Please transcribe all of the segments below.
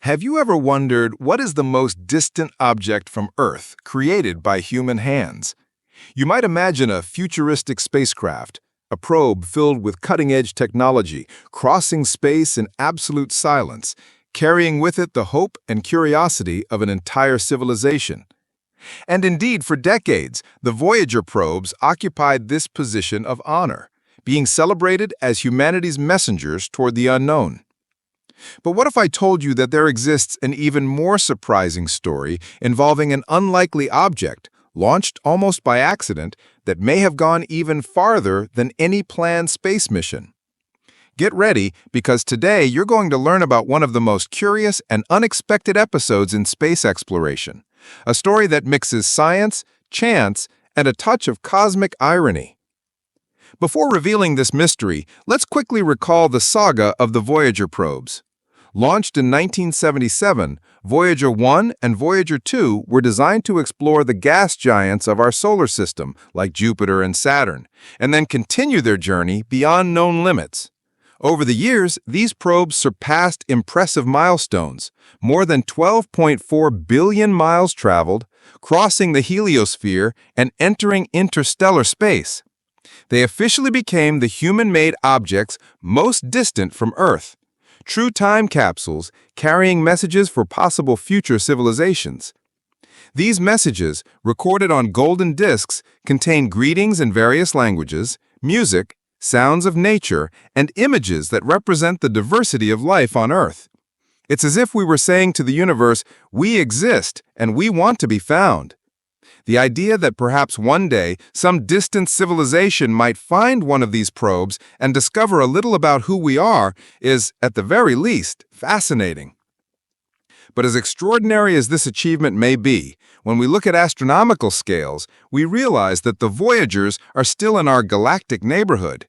Have you ever wondered what is the most distant object from Earth created by human hands? You might imagine a futuristic spacecraft, a probe filled with cutting-edge technology, crossing space in absolute silence, carrying with it the hope and curiosity of an entire civilization. And indeed, for decades, the Voyager probes occupied this position of honor, being celebrated as humanity's messengers toward the unknown. But what if I told you that there exists an even more surprising story involving an unlikely object, launched almost by accident, that may have gone even farther than any planned space mission? Get ready, because today you're going to learn about one of the most curious and unexpected episodes in space exploration, a story that mixes science, chance, and a touch of cosmic irony. Before revealing this mystery, let's quickly recall the saga of the Voyager probes. Launched in 1977, Voyager 1 and Voyager 2 were designed to explore the gas giants of our solar system, like Jupiter and Saturn, and then continue their journey beyond known limits. Over the years, these probes surpassed impressive milestones, more than 12.4 billion miles traveled, crossing the heliosphere and entering interstellar space. They officially became the human-made objects most distant from Earth, true time capsules carrying messages for possible future civilizations. These messages, recorded on golden discs, contain greetings in various languages, music, sounds of nature, and images that represent the diversity of life on Earth. It's as if we were saying to the universe, "We exist, and we want to be found." The idea that perhaps one day some distant civilization might find one of these probes and discover a little about who we are is, at the very least, fascinating. But as extraordinary as this achievement may be, when we look at astronomical scales, we realize that the Voyagers are still in our galactic neighborhood.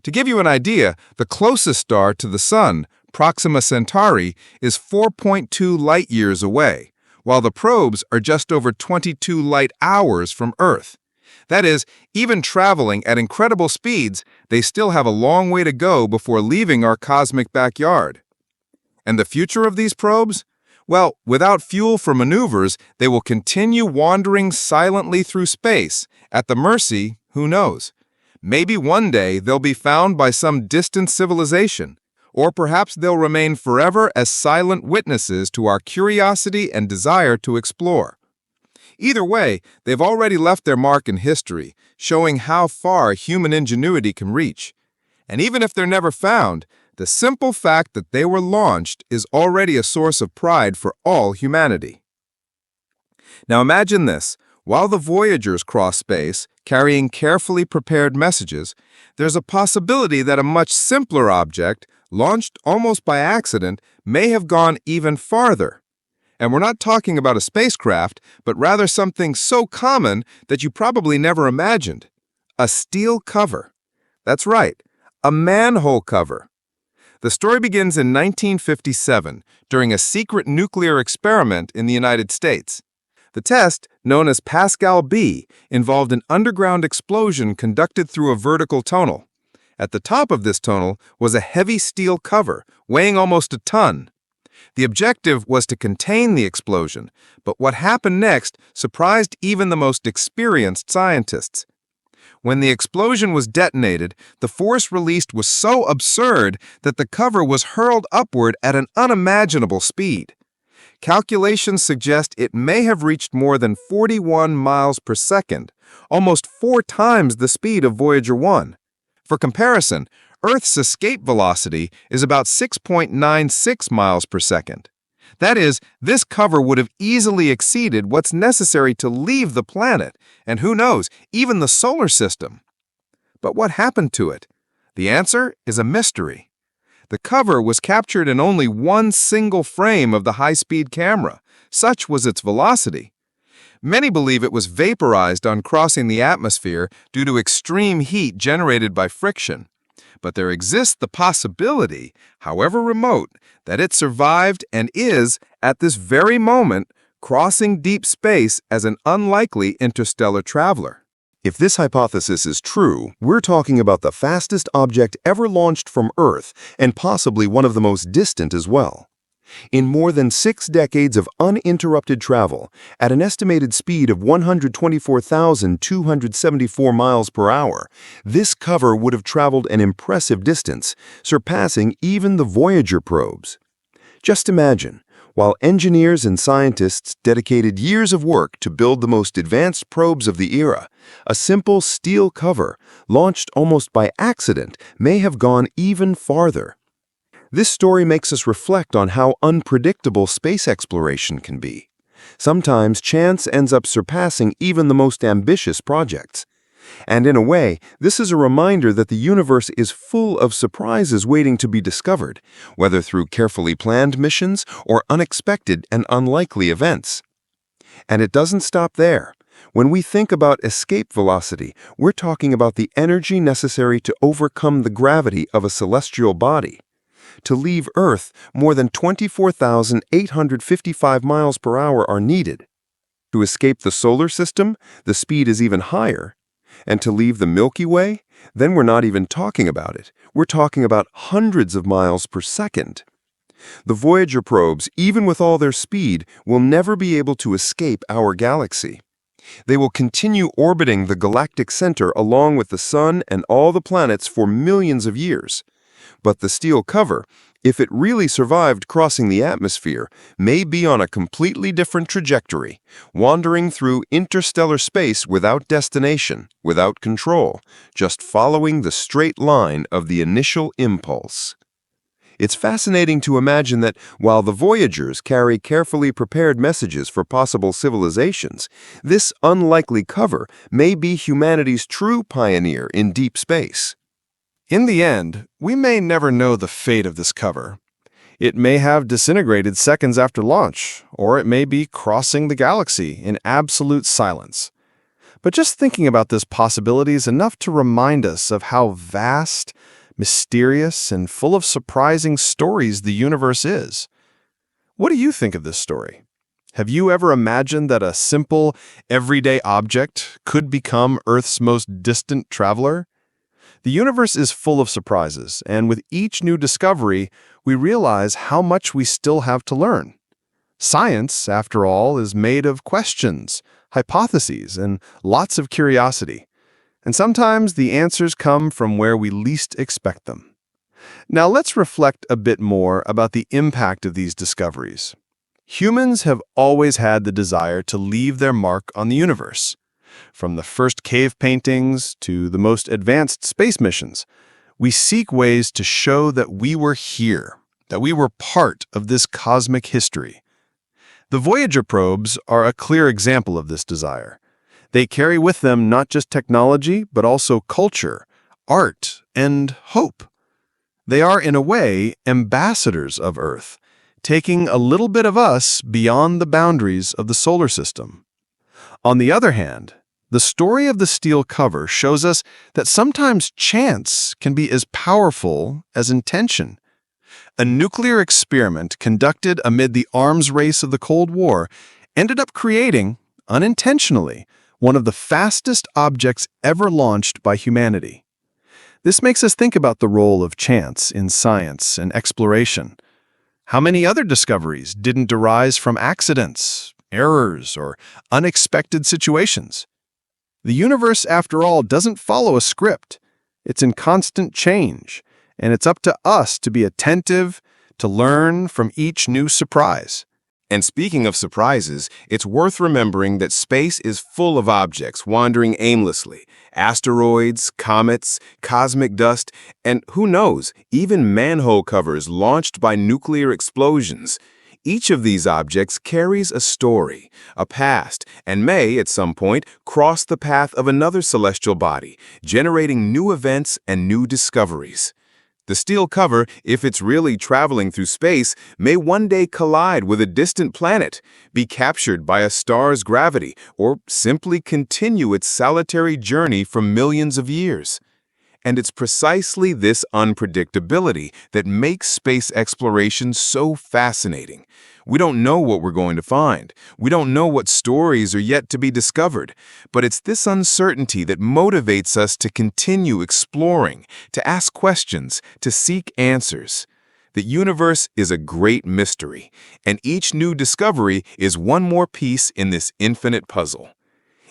To give you an idea, the closest star to the Sun, Proxima Centauri, is 4.2 light-years away, while the probes are just over 22 light-hours from Earth. That is, even traveling at incredible speeds, they still have a long way to go before leaving our cosmic backyard. And the future of these probes? Well, without fuel for maneuvers, they will continue wandering silently through space, at the mercy, who knows? Maybe one day they'll be found by some distant civilization, or perhaps they'll remain forever as silent witnesses to our curiosity and desire to explore. Either way, they've already left their mark in history, showing how far human ingenuity can reach. And even if they're never found, the simple fact that they were launched is already a source of pride for all humanity. Now imagine this. While the Voyagers cross space, carrying carefully prepared messages, there's a possibility that a much simpler object, launched almost by accident, may have gone even farther. And we're not talking about a spacecraft, but rather something so common that you probably never imagined. A steel cover. That's right, a manhole cover. The story begins in 1957, during a secret nuclear experiment in the United States. The test, known as Pascal B, involved an underground explosion conducted through a vertical tunnel. At the top of this tunnel was a heavy steel cover, weighing almost a ton. The objective was to contain the explosion, but what happened next surprised even the most experienced scientists. When the explosion was detonated, the force released was so absurd that the cover was hurled upward at an unimaginable speed. Calculations suggest it may have reached more than 41 miles per second, almost 4 times the speed of Voyager 1. For comparison, Earth's escape velocity is about 6.96 miles per second. That is, this cover would have easily exceeded what's necessary to leave the planet, and who knows, even the solar system. But what happened to it? The answer is a mystery. The cover was captured in only one single frame of the high-speed camera. Such was its velocity. Many believe it was vaporized on crossing the atmosphere due to extreme heat generated by friction. But there exists the possibility, however remote, that it survived and is, at this very moment, crossing deep space as an unlikely interstellar traveler. If this hypothesis is true, we're talking about the fastest object ever launched from Earth and possibly one of the most distant as well. In more than 6 decades of uninterrupted travel, at an estimated speed of 124,274 miles per hour, this cover would have traveled an impressive distance, surpassing even the Voyager probes. Just imagine, while engineers and scientists dedicated years of work to build the most advanced probes of the era, a simple steel cover, launched almost by accident, may have gone even farther. This story makes us reflect on how unpredictable space exploration can be. Sometimes chance ends up surpassing even the most ambitious projects. And in a way, this is a reminder that the universe is full of surprises waiting to be discovered, whether through carefully planned missions or unexpected and unlikely events. And it doesn't stop there. When we think about escape velocity, we're talking about the energy necessary to overcome the gravity of a celestial body. To leave Earth, more than 24,855 miles per hour are needed. To escape the solar system, the speed is even higher. And to leave the Milky Way, then we're not even talking about it. We're talking about hundreds of miles per second. The Voyager probes, even with all their speed, will never be able to escape our galaxy. They will continue orbiting the galactic center along with the Sun and all the planets for millions of years. But the steel cover, if it really survived crossing the atmosphere, may be on a completely different trajectory, wandering through interstellar space without destination, without control, just following the straight line of the initial impulse. It's fascinating to imagine that while the Voyagers carry carefully prepared messages for possible civilizations, this unlikely cover may be humanity's true pioneer in deep space. In the end, we may never know the fate of this cover. It may have disintegrated seconds after launch, or it may be crossing the galaxy in absolute silence. But just thinking about this possibility is enough to remind us of how vast, mysterious, and full of surprising stories the universe is. What do you think of this story? Have you ever imagined that a simple, everyday object could become Earth's most distant traveler? The universe is full of surprises, and with each new discovery, we realize how much we still have to learn. Science, after all, is made of questions, hypotheses, and lots of curiosity. And sometimes the answers come from where we least expect them. Now let's reflect a bit more about the impact of these discoveries. Humans have always had the desire to leave their mark on the universe. From the first cave paintings to the most advanced space missions, we seek ways to show that we were here, that we were part of this cosmic history. The Voyager probes are a clear example of this desire. They carry with them not just technology, but also culture, art, and hope. They are, in a way, ambassadors of Earth, taking a little bit of us beyond the boundaries of the solar system. On the other hand, the story of the steel cover shows us that sometimes chance can be as powerful as intention. A nuclear experiment conducted amid the arms race of the Cold War ended up creating, unintentionally, one of the fastest objects ever launched by humanity. This makes us think about the role of chance in science and exploration. How many other discoveries didn't arise from accidents, errors, or unexpected situations? The universe, after all, doesn't follow a script. It's in constant change, and it's up to us to be attentive, to learn from each new surprise. And speaking of surprises, it's worth remembering that space is full of objects wandering aimlessly. Asteroids, comets, cosmic dust, and who knows, even manhole covers launched by nuclear explosions. Each of these objects carries a story, a past, and may, at some point, cross the path of another celestial body, generating new events and new discoveries. The steel cover, if it's really traveling through space, may one day collide with a distant planet, be captured by a star's gravity, or simply continue its solitary journey for millions of years. And it's precisely this unpredictability that makes space exploration so fascinating. We don't know what we're going to find. We don't know what stories are yet to be discovered. But it's this uncertainty that motivates us to continue exploring, to ask questions, to seek answers. The universe is a great mystery, and each new discovery is one more piece in this infinite puzzle.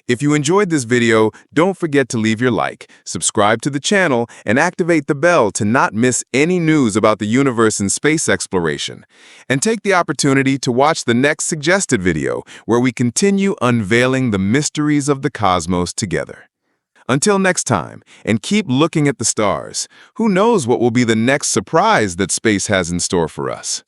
If you enjoyed this video, don't forget to leave your like, subscribe to the channel, and activate the bell to not miss any news about the universe and space exploration. And take the opportunity to watch the next suggested video, where we continue unveiling the mysteries of the cosmos together. Until next time, and keep looking at the stars. Who knows what will be the next surprise that space has in store for us?